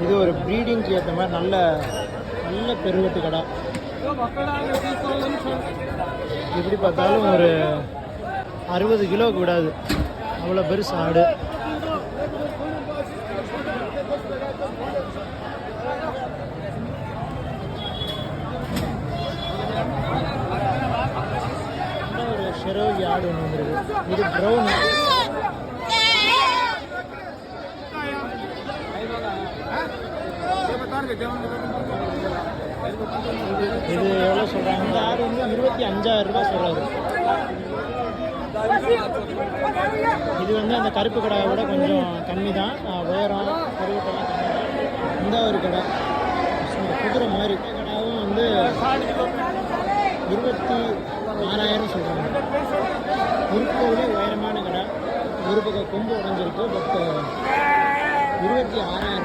இது ஒரு ப்ரீடிங்க்கு ஏற்ற மாதிரி நல்ல நல்ல பெருவெட்டு கடை. எப்படி பார்த்தாலும் ஒரு 60 கிலோவுக்கு விடாது, அவ்வளோ பெருசு ஆடு. ஒரு ஷெரோகி ஆடு ஒன்று வந்துருக்கு. இது ப்ரௌனு. இது எவ்வளோ சொல்கிறாங்க? இந்த ஆடு வந்து 25,000 ரூபா சொல்கிறாரு. இது வந்து அந்த கருப்பு கடையை விட கொஞ்சம் கம்மி தான், உயரம் கருவட்டெல்லாம் கம்மி தான். இந்த ஒரு கடை குதிரை மாதிரி கடாவும் வந்து 26,000 சொல்கிறாங்க. இருக்கிறதுலே உயரமான கடை. ஒரு பக்கம் கொம்பு உடஞ்சிருக்கு, பட் 26,000.